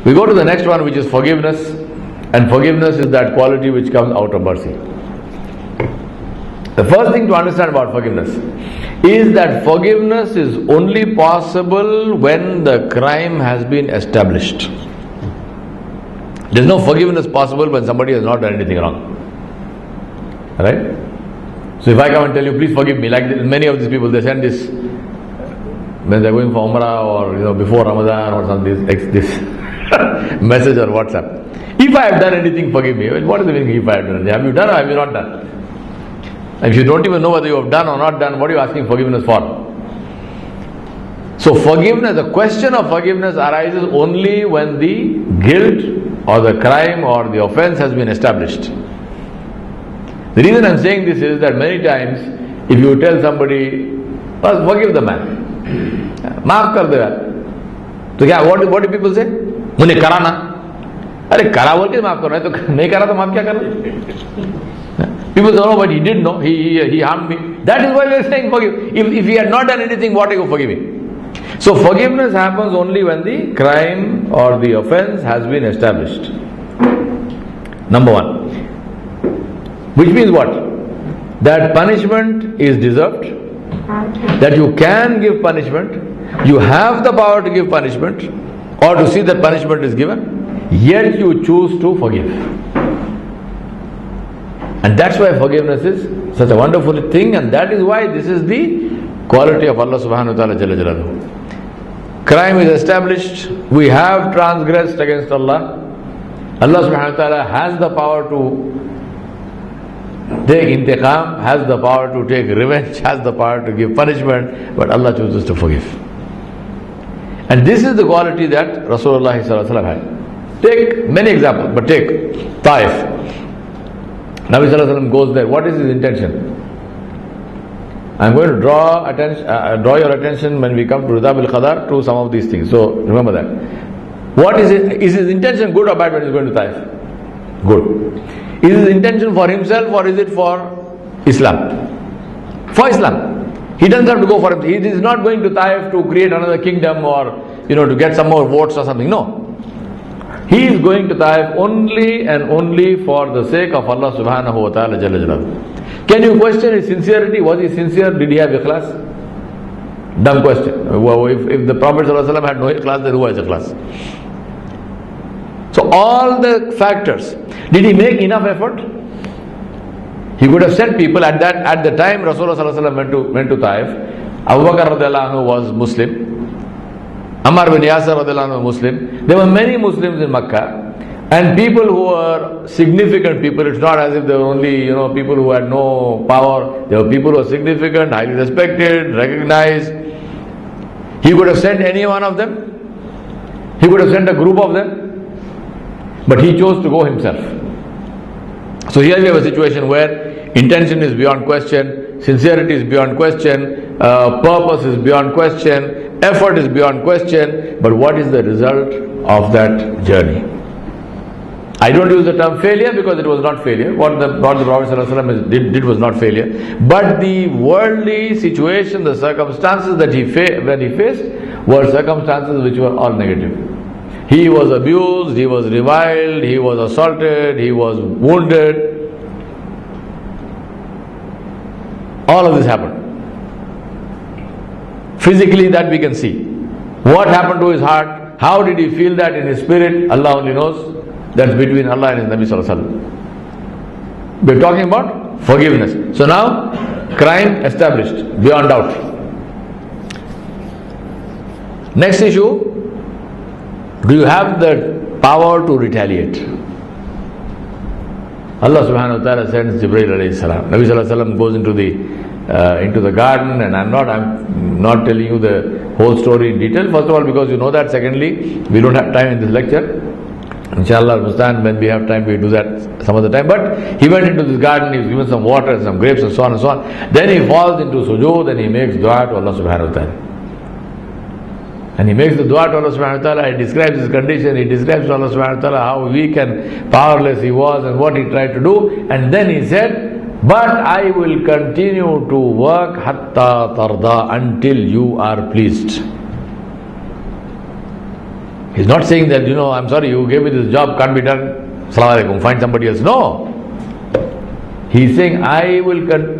We go to the next one, which is forgiveness. And forgiveness is that quality which comes out of mercy. The first thing to understand about forgiveness is that forgiveness is only possible when the crime has been established. There is no forgiveness possible when somebody has not done anything wrong. Right? So if I come and tell you, please forgive me, like many of these people, they send this when they're going for Umrah or before Ramadan or something, this message or WhatsApp. If I have done anything, forgive me. What is the meaning if I have done? Have you done or have you not done? If you don't even know whether you have done or not done, what are you asking forgiveness for? So forgiveness, the question of forgiveness arises only when the guilt or the crime or the offense has been established. The reason I am saying this is that many times, if you tell somebody, first forgive the man. Maaf kar de. So what do people say? Mune kara na. अरे करा बोल के माफ करो, तो नहीं करा तो माफ क्या करना? People say, no, but he did know, he harmed me. That is why we are saying forgive. If he had not done anything, what are you forgiving? So forgiveness happens only when the crime or the offense has been established. Number one. Which means what? That punishment is deserved, that you can give punishment, you have the power to give punishment or to see that punishment is given, yet you choose to forgive. And that's why forgiveness is such a wonderful thing, and that is why this is the quality of Allah subhanahu wa ta'ala jalla jalaluhu. Crime is established, we have transgressed against Allah. Allah subhanahu wa ta'ala has the power to take intiqam, has the power to take revenge, has the power to give punishment, but Allah chooses to forgive. And this is the quality that Rasoolullah had. Take many examples, but take Taif. Nabi Sallallahu Alaihi Wasallam goes there. What is his intention? I am going to draw your attention when we come to Ridab al-Qadar to some of these things. So remember that. What is it? Is his intention good or bad when he is going to Taif? Good. Is his intention for himself or is it for Islam? For Islam. He doesn't have to go for himself. He is not going to Taif to create another kingdom or to get some more votes or something. No. He is going to Taif only and only for the sake of Allah subhanahu wa ta'ala jalla jalaluhu. Can you question his sincerity? Was he sincere? Did he have ikhlas? Dumb question. If the Prophet sallallahu alaihi wasallam had no ikhlas, then who has ikhlas? So all the factors. Did he make enough effort? He could have sent people at the time Rasulullah sallallahu alaihi wasallam went to Taif. Abu Bakr radhiyallahu anhu was Muslim. Ammar bin Yasir radhiyallahu anhu was Muslim. There were many Muslims in Makkah, and people who were significant people. It's not as if there were only people who had no power. There were people who were significant, highly respected, recognized. He could have sent any one of them. He could have sent a group of them, but he chose to go himself. So here we have a situation where intention is beyond question, sincerity is beyond question, purpose is beyond question, effort is beyond question, but what is the result of that journey? I don't use the term failure because it was not failure. What the Prophet ﷺ did was not failure. But the worldly situation, the circumstances that he faced were circumstances which were all negative. He was abused, he was reviled, he was assaulted, he was wounded. All of this happened. Physically, that we can see. What happened to his heart? How did he feel that in his spirit? Allah only knows. That's between Allah and His Nabi Sallallahu Alaihi Wasallam. We're talking about forgiveness. So now, crime established, beyond doubt. Next issue, do you have the power to retaliate? Allah subhanahu wa ta'ala sends Jibreel alayhi salam. Nabi Sallallahu Alaihi Wasallam goes into the garden, and I'm not telling you the whole story in detail. First of all, because you know that. Secondly, we don't have time in this lecture. Inshallah, when we have time, we do that some other time. But he went into this garden, he was given some water and some grapes and so on and so on. Then he falls into sujood and he makes dua to Allah subhanahu wa ta'ala. And he makes the dua to Allah subhanahu wa ta'ala, he describes his condition, he describes to Allah subhanahu wa ta'ala how weak and powerless he was and what he tried to do. And then he said, but I will continue to work hatta tarda, until you are pleased. He's not saying that, I'm sorry, you gave me this job, can't be done. Assalamu alaikum, find somebody else. No. He's saying,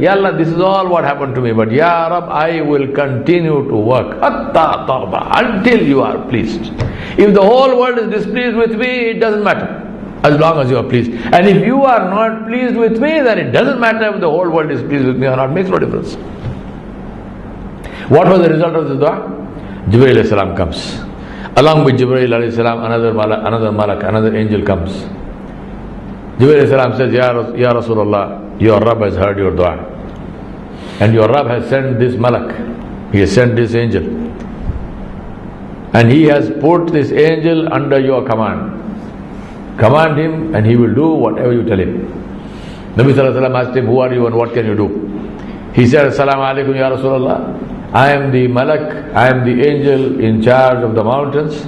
Ya Allah, this is all what happened to me, but Ya Rab, I will continue to work hatta tarda, until you are pleased. If the whole world is displeased with me, it doesn't matter, as long as you are pleased. And if you are not pleased with me, then it doesn't matter if the whole world is pleased with me or not, makes no difference. What was the result of this dua? Jibreel alayhi salam comes. Along with Jibreel alayhi salam, another angel comes. Jibreel alayhi salam says, Ya Rasoolullah, your Rabb has heard your dua. And your Rabb has sent this malak. He has sent this angel. And he has put this angel under your command. Command him and he will do whatever you tell him. Nabi sallallahu alaihi wasallam asked him, who are you and what can you do? He said, Assalamu alaikum ya Rasulullah. I am the malak, I am the angel in charge of the mountains.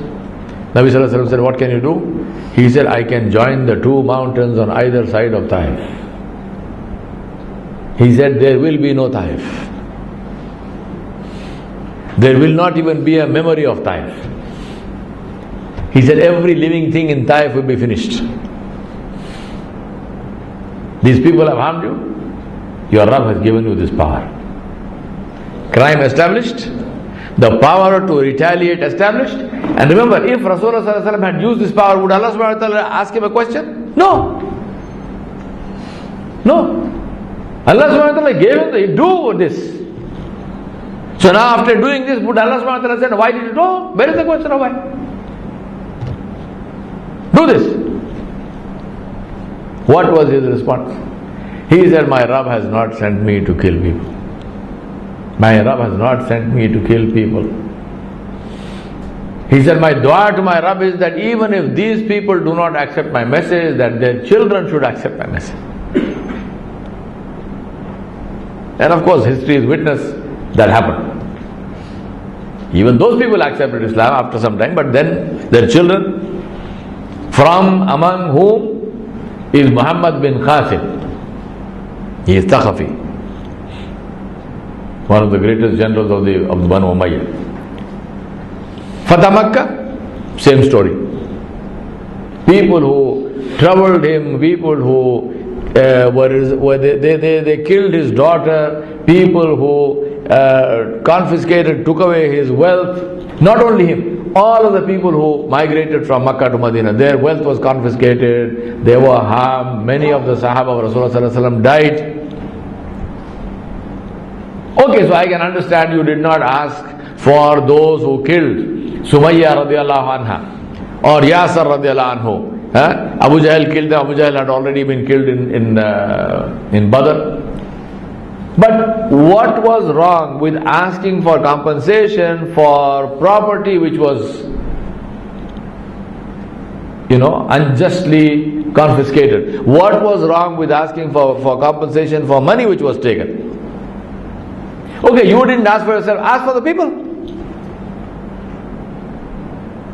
Nabi sallallahu alaihi wasallam said, what can you do? He said, I can join the two mountains on either side of Taif. He said, there will be no Taif. There will not even be a memory of Taif. He said, every living thing in Taif will be finished. These people have harmed you. Your Rabb has given you this power. Crime established, the power to retaliate established. And remember, if Rasulullah had used this power, would Allah subhanahu wa ta'ala ask him a question? No. No. Allah subhanahu wa ta'ala gave him the, do this. So now after doing this, would Allah subhanahu wa ta'ala say, why did you do? Where is the question of why? Do this. What was his response? He said, my Rabb has not sent me to kill people. My Rabb has not sent me to kill people. He said, my dua to my Rabb is that even if these people do not accept my message, that their children should accept my message. And of course, history is witness that happened. Even those people accepted Islam after some time, but then their children, from among whom is Muhammad bin Qasim. He is Thaqafi, one of the greatest generals of the Banu Umayyah. Fatah Makkah, same story. People who troubled him, people who they killed his daughter, people who confiscated, took away his wealth. Not only him, all of the people who migrated from Makkah to Medina, their wealth was confiscated, they were harmed, many of the Sahaba of Rasulullah died. Okay, so I can understand you did not ask for those who killed Sumayya radiallahu anha or Yasir radiallahu anhu. Abu Jahl killed them. Abu Jahl had already been killed in Badr. But what was wrong with asking for compensation for property which was, unjustly confiscated? What was wrong with asking for compensation for money which was taken? Okay, you didn't ask for yourself, ask for the people.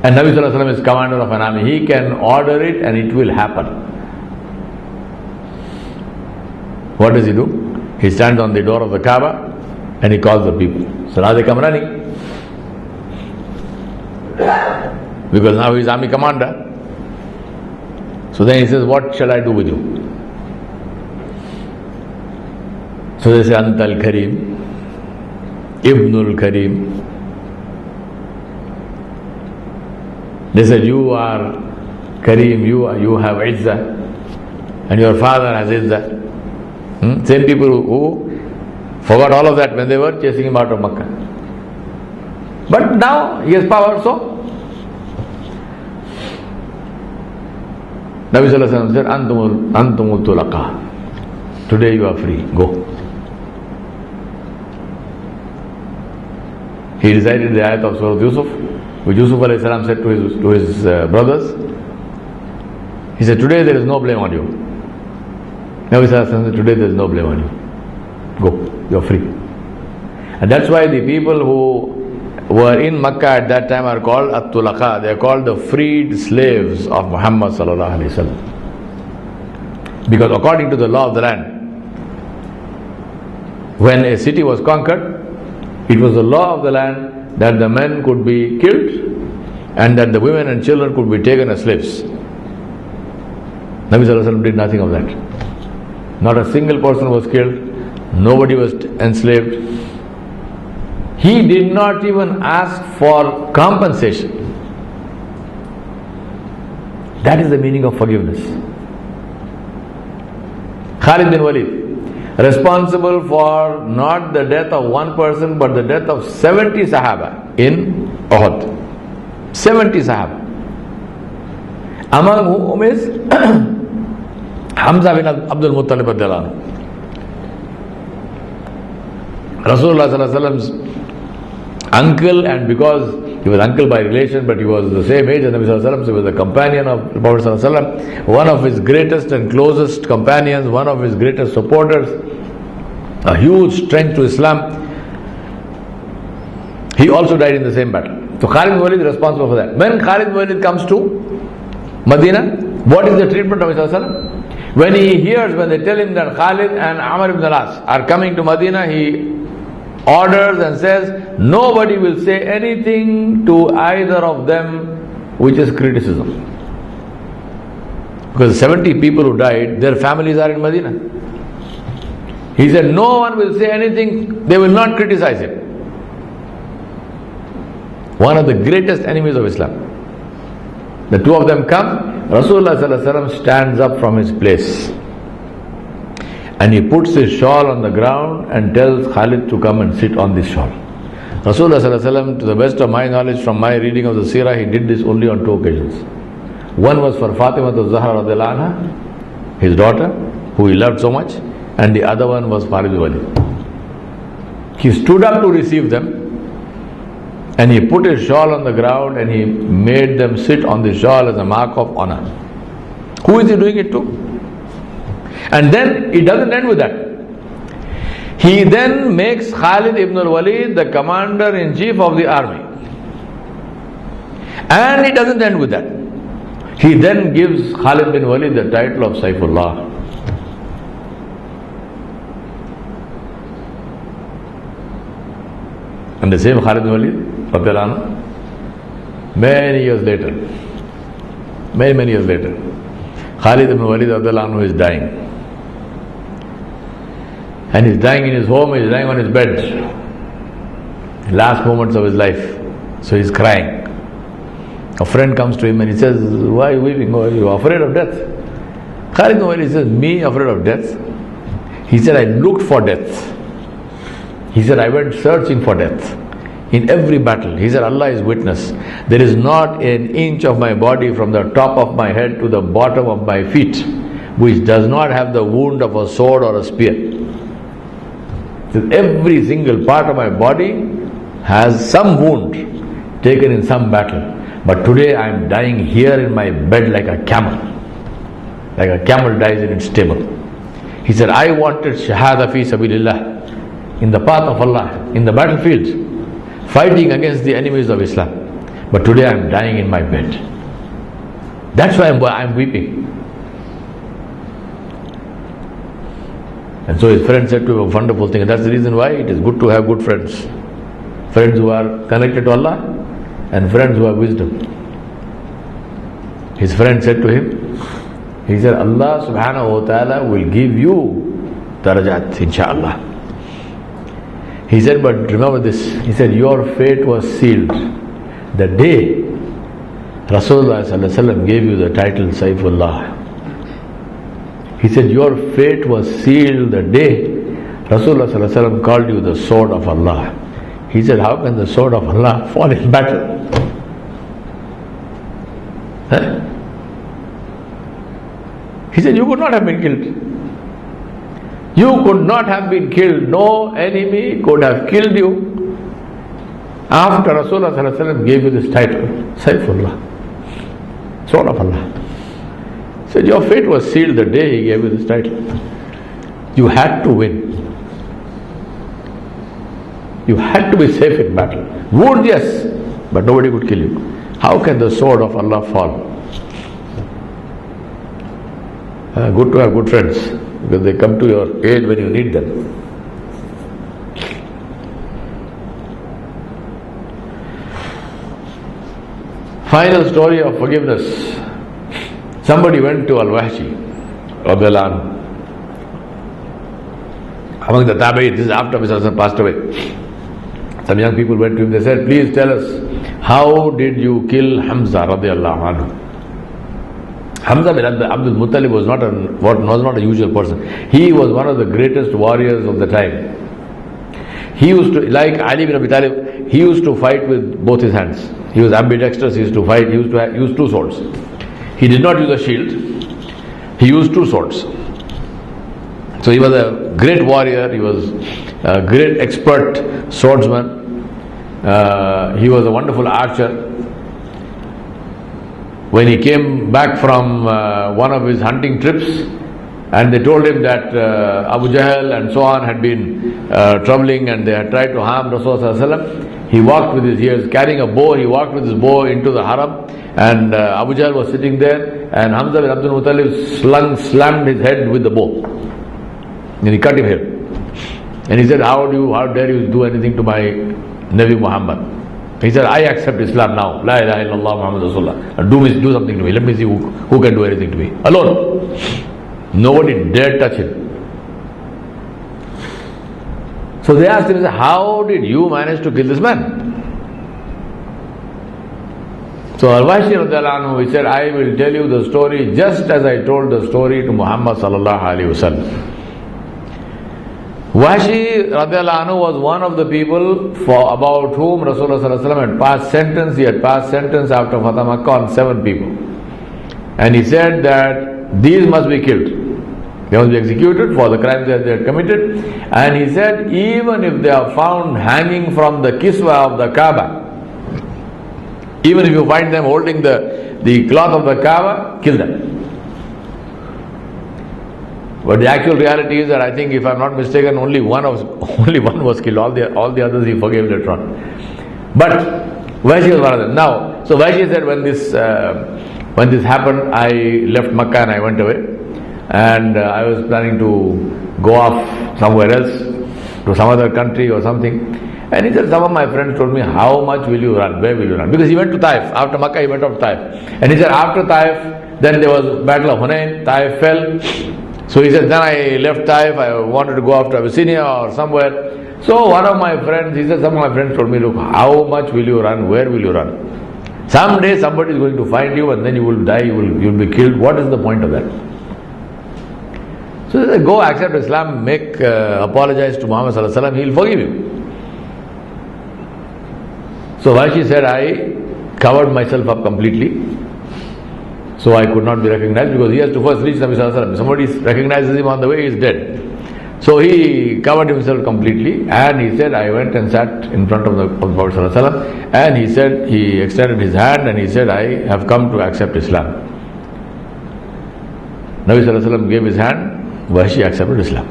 And Nabi Sallallahu Alaihi Wasallam is commander of an army. He can order it and it will happen. What does he do? He stands on the door of the Kaaba and he calls the people. So now they come running. Because now he is army commander. So then he says, what shall I do with you? So they say, Antal Kareem, Ibnul Kareem. They said, you are Kareem, you have Izzah, and your father has Izzah. Same people who forgot all of that when they were chasing him out of Makkah. But now he has power, so Nabi Sallallahu Alaihi Wasallam said, Antumul tulaqa. Today you are free, go. He recited the ayat of Surah Yusuf, which Yusuf alayhi salam said to his brothers. He said, today there is no blame on you. Nabi Sallallahu Alaihi Wasallam said, today there is no blame on you. Go, you are free. And that's why the people who were in Makkah at that time are called At-Tulaqa. They are called the freed slaves of Muhammad Sallallahu Alaihi Wasallam. Because according to the law of the land, when a city was conquered, it was the law of the land that the men could be killed and that the women and children could be taken as slaves. Nabi Sallallahu Alaihi Wasallam did nothing of that. Not a single person was killed, nobody was enslaved. He did not even ask for compensation. That is the meaning of forgiveness. Khalid bin Walid, responsible for not the death of one person but the death of 70 Sahaba in Uhud. 70 Sahaba. Among whom is Hamza bin Abdul Muttalib radhiyallahu anhu. Rasoolullah sallallahu alaihi wasallam's uncle, and because he was uncle by relation, but he was the same age as Nabi sallallahu alaihi wasallam, so he was a companion of the Prophet sallallahu alaihi wasallam, one of his greatest and closest companions, one of his greatest supporters, a huge strength to Islam. He also died in the same battle. So Khalid bin Walid is responsible for that. When Khalid bin Walid comes to Medina, what is the treatment of Nabi sallallahu alaihi wasallam? When he hears, when they tell him that Khalid and Amr ibn al-As are coming to Medina, he orders and says, nobody will say anything to either of them which is criticism. Because 70 people who died, their families are in Medina. He said, no one will say anything, they will not criticize him. One of the greatest enemies of Islam. The two of them come, Rasulullah sallallahu alaihi wasallam stands up from his place and he puts his shawl on the ground and tells Khalid to come and sit on this shawl. Rasulullah sallallahu alaihi wasallam, to the best of my knowledge from my reading of the Seerah, he did this only on two occasions. One was for Fatima az-Zahra radhiyallahu anha, his daughter, who he loved so much, and the other one was Khalid bin Walid. He stood up to receive them, and he put his shawl on the ground and he made them sit on the shawl as a mark of honor. Who is he doing it to? And then it doesn't end with that. He then makes Khalid ibn al-Walid the commander-in-chief of the army. And it doesn't end with that. He then gives Khalid bin Walid the title of Saifullah. And the same Khalid bin Walid, many years later, many years later, Khalid ibn Walid is dying. And he's dying in his home, he's dying on his bed. Last moments of his life. So he's crying. A friend comes to him and he says, why are you weeping? Are you afraid of death? Khalid ibn Walid says, me afraid of death? He said, I looked for death. He said, I went searching for death. In every battle, he said, Allah is witness. There is not an inch of my body from the top of my head to the bottom of my feet which does not have the wound of a sword or a spear. Every single part of my body has some wound taken in some battle. But today I am dying here in my bed like a camel. Like a camel dies in its stable. He said, I wanted shahada fi sabilillah, in the path of Allah, in the battlefield, fighting against the enemies of Islam. But today I am dying in my bed. That's why I am weeping. And so his friend said to him a wonderful thing. And that's the reason why it is good to have good friends. Friends who are connected to Allah and friends who have wisdom. His friend said to him, he said, Allah subhanahu wa ta'ala will give you darajat, inshaAllah. He said, but remember this. He said, your fate was sealed the day Rasoolullah sallallahu alaihi wasallam gave you the title Saifullah. He said, your fate was sealed the day Rasulullah sallallahu alaihi wasallam called you the sword of Allah. He said, how can the sword of Allah fall in battle? Huh? He said, you could not have been killed. You could not have been killed. No enemy could have killed you after Rasulullah sallallahu alaihi wasallam gave you this title, Saifullah, sword of Allah. He said, your fate was sealed the day he gave you this title. You had to win. You had to be safe in battle. Wound, yes, but nobody could kill you. How can the sword of Allah fall? Good to have good friends, because they come to your aid when you need them. Final story of forgiveness. Somebody went to Al-Wahshi radiallahu anhu. Among the Tabi'in, this is after Mirza passed away. Some young people went to him, they said, please tell us, how did you kill Hamza radiallahu anhu? Hamza bin Abdul Muttalib was not a usual person. He was one of the greatest warriors of the time. He used to, like Ali bin Abi Talib, he used to fight with both his hands. He was ambidextrous, he used to fight, he used to use two swords. He did not use a shield, he used two swords. So he was a great warrior, he was a great expert swordsman, he was a wonderful archer. When he came back from one of his hunting trips, and they told him that Abu Jahl and so on had been troubling and they had tried to harm Rasulullah, he walked with his ears, carrying a bow, he walked with his bow into the haram, and Abu Jahl was sitting there, and Hamza bin Abdul Muttalib slammed his head with the bow, and he cut him here. And he said, how dare you do anything to my Nabi Muhammad? He said, I accept Islam now. La ilaha illallah Muhammad Rasulullah. Do something to me. Let me see who can do anything to me. Alone. Nobody dared touch him. So they asked him, how did you manage to kill this man? So Al-Wahshi radiallahu anhu, he said, I will tell you the story just as I told the story to Muhammad sallallahu alaihi wasallam. Wahshi radiallahu anhu was one of the people about whom Rasulullah sallallahu alaihi wasallam had passed sentence. He had passed sentence after Fatah Makkah on 7 people. And he said that these must be killed. They must be executed for the crimes that they had committed. And he said, even if they are found hanging from the kiswa of the Kaaba, even if you find them holding the cloth of the Kaaba, kill them. But the actual reality is that I think, if I'm not mistaken, only one was killed. All the others he forgave later on. But Wahshi was one of them. Now, so Wahshi said, when this happened, I left Makkah and I went away. And I was planning to go off somewhere else, to some other country or something. And he said, some of my friends told me, how much will you run? Where will you run? Because he went to Taif. After Makkah, he went off to Taif. And he said, after Taif, then there was Battle of Hunain. Taif fell. So he said, then I left Taif. I wanted to go off to Abyssinia or somewhere. So one of my friends, he said, some of my friends told me, look, how much will you run? Where will you run? Someday somebody is going to find you and then you will die, you will be killed. What is the point of that? So he said, go accept Islam, apologize to Muhammad sallallahu alaihi wasallam, he will forgive you. So Wahshi said, I covered myself up completely, so I could not be recognized, because he has to first reach Nabi sallallahu alaihi wasallam. If somebody recognizes him on the way, he is dead. So he covered himself completely, and he said, I went and sat in front of the Prophet sallallahu alaihi wasallam, and he said, he extended his hand and he said, I have come to accept Islam. Nabi sallallahu alaihi wasallam gave his hand. Wahshi accepted Islam.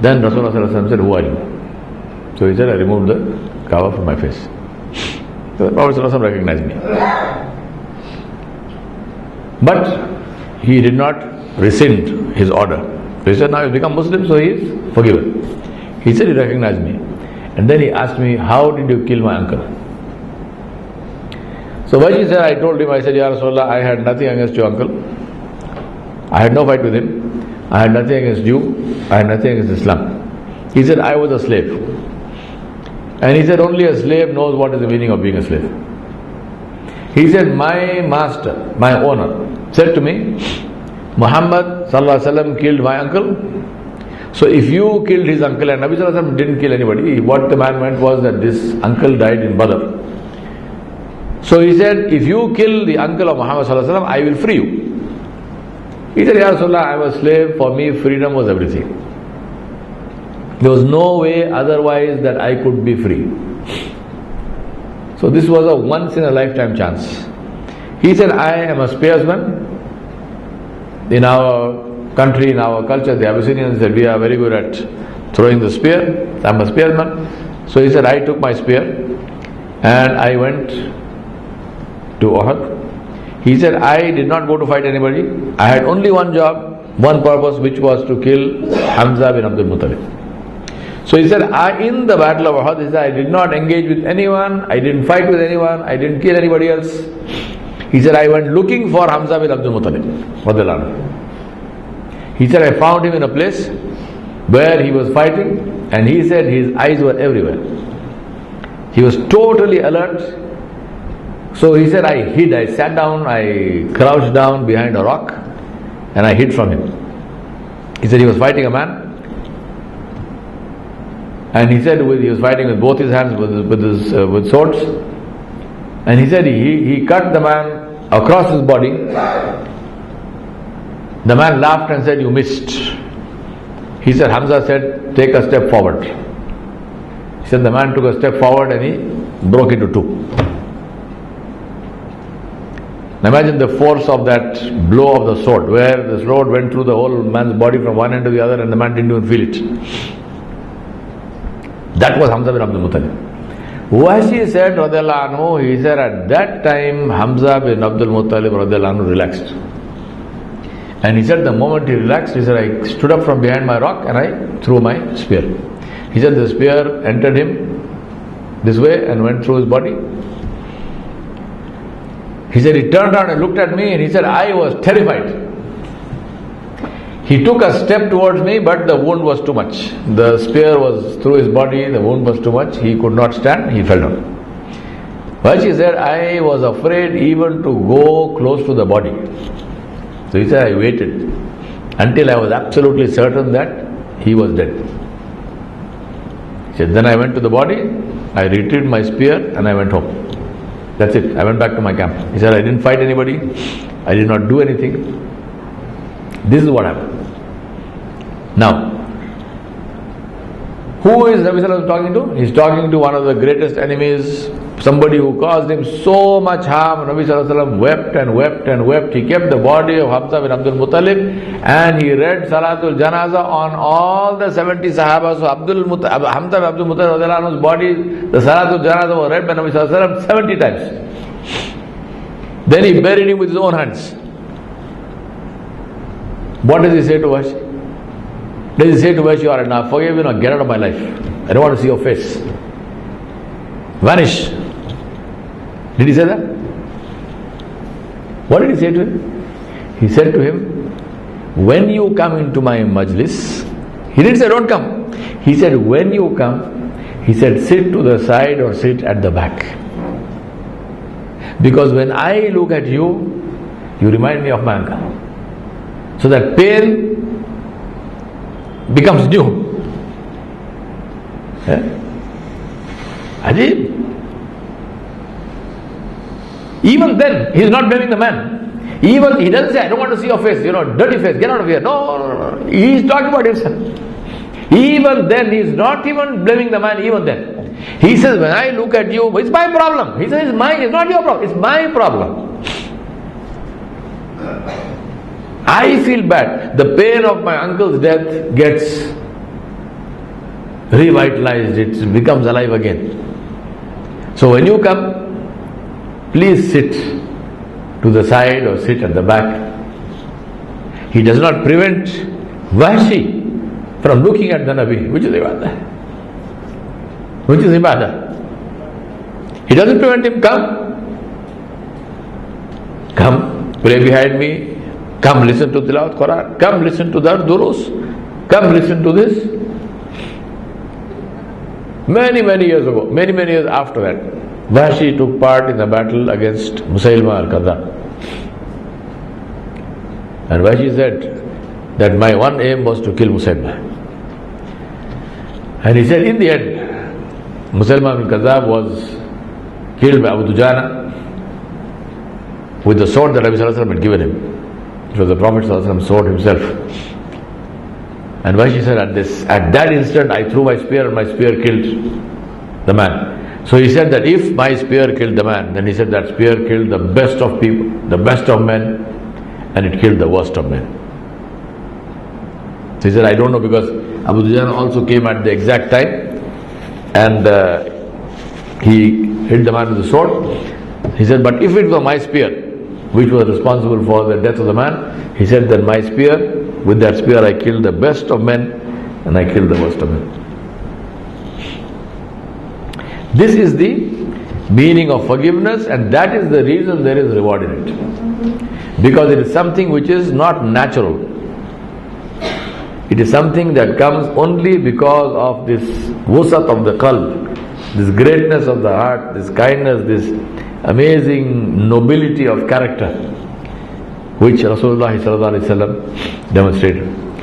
Then Rasulullah sallallahu alaihi wasallam said, who are you? So he said, I removed the cover from my face. So the Prophet sallallahu alaihi wasallam recognized me. But he did not rescind his order. So he said, now he's become Muslim, so he is forgiven. He said, he recognized me. And then he asked me, how did you kill my uncle? So Wahshi said, I told him, I said, Ya Rasulullah, I had nothing against your uncle. I had no fight with him. I had nothing against you. I had nothing against Islam. He said, I was a slave. And he said, only a slave knows what is the meaning of being a slave. He said, my master, my owner, said to me, Muhammad sallallahu alaihi wasallam killed my uncle. So if you killed his uncle, and Nabi sallallahu alaihi wasallam didn't kill anybody, what the man meant was that this uncle died in Badr. So he said, if you kill the uncle of Muhammad sallallahu alaihi wasallam, I will free you. He said, Ya Rasulullah, I am a slave, for me freedom was everything. There was no way otherwise that I could be free. So this was a once in a lifetime chance. He said, I am a spearsman. In our country, in our culture, the Abyssinians said, we are very good at throwing the spear. I am a spearman. So he said, I took my spear and I went to Uhud. He said, I did not go to fight anybody. I had only one job, one purpose, which was to kill Hamza bin Abdul Muttalib. So he said, in the battle of Uhud, he said, I did not engage with anyone, I didn't fight with anyone, I didn't kill anybody else. He said, I went looking for Hamza bin Abdul Muttalib. He said, I found him in a place where he was fighting, and he said his eyes were everywhere. He was totally alert. So he said, I hid, I sat down, I crouched down behind a rock, and I hid from him. He said he was fighting a man, and he said he was fighting with both his hands with swords, and he said he cut the man across his body. The man laughed and said, you missed. He said, Hamza said, take a step forward. He said the man took a step forward and he broke into two. Now imagine the force of that blow of the sword, where the sword went through the whole man's body from one end to the other, and the man didn't even feel it. That was Hamza bin Abdul Muttalib. Wahshi said, radiallahu anhu, he said at that time Hamza bin Abdul Muttalib radiallahu anhu relaxed. And he said the moment he relaxed, he said, I stood up from behind my rock and I threw my spear. He said the spear entered him this way and went through his body. He said he turned around and looked at me, and he said I was terrified. He took a step towards me, but the wound was too much. The spear was through his body, the wound was too much. He could not stand, he fell down. But she said, I was afraid even to go close to the body. So he said, I waited until I was absolutely certain that he was dead. He said, then I went to the body, I retrieved my spear, and I went home. That's it. I went back to my camp. He said, I didn't fight anybody, I did not do anything. This is what happened. Now, who is Nabi Sallallahu Alaihi Wasallam talking to? He's talking to one of the greatest enemies, somebody who caused him so much harm. Nabi Sallallahu Alaihi Wasallam wept and wept and wept. He kept the body of Hamza bin Abdul Muttalib and he read Salatul Janaza on all the 70 Sahabas. So Hamza bin Abdul Muttalib's body, the Salatul Janaza was read by Nabi Sallallahu Alaihi Wasallam 70 times. Then he buried him with his own hands. What does he say to Wahshi? Does he say to Wahshi, alright, now forgive me, now get out of my life. I don't want to see your face. Vanish. Did he say that? What did he say to him? He said to him, when you come into my majlis, he didn't say don't come. He said when you come, he said sit to the side or sit at the back. Because when I look at you, you remind me of my uncle. So that pain becomes new. Ajib. Even then, he is not blaming the man. Even he doesn't say, I don't want to see your face, dirty face, get out of here. No. He is talking about himself. Even then, he is not even blaming the man, even then. He says, when I look at you, it's my problem. He says, it's not your problem, it's my problem. I feel bad. The pain of my uncle's death gets revitalized, it becomes alive again. So when you come, please sit to the side or sit at the back. He does not prevent Wahshi from looking at the Nabi, which is ibadah. He doesn't prevent him, come, pray behind me. Come listen to Tilawat Quran. Come listen to that Durus. Come listen to this. Many years ago, many years after that, Wahshi took part in the battle against Musaylima al-Kadhab. And Wahshi said that my one aim was to kill Musaylima. And he said in the end, Musaylima al-Kadhab was killed by Abu Dujana with the sword that Nabi Sallallahu Alaihi Wasallam had given him. It was the Prophet ﷺ sword himself. And Wahshi said, at that instant I threw my spear and my spear killed the man. So he said that if my spear killed the man, then he said that spear killed the best of people, the best of men, and it killed the worst of men. So he said, I don't know, because Abu Dujana also came at the exact time and he hit the man with the sword. He said, but if it were my spear which was responsible for the death of the man, he said that my spear, with that spear I killed the best of men and I killed the worst of men. This is the meaning of forgiveness, and that is the reason there is reward in it. Because it is something which is not natural. It is something that comes only because of this wusat of the qalb, this greatness of the heart, this kindness, this amazing nobility of character which Rasulullah ﷺ demonstrated.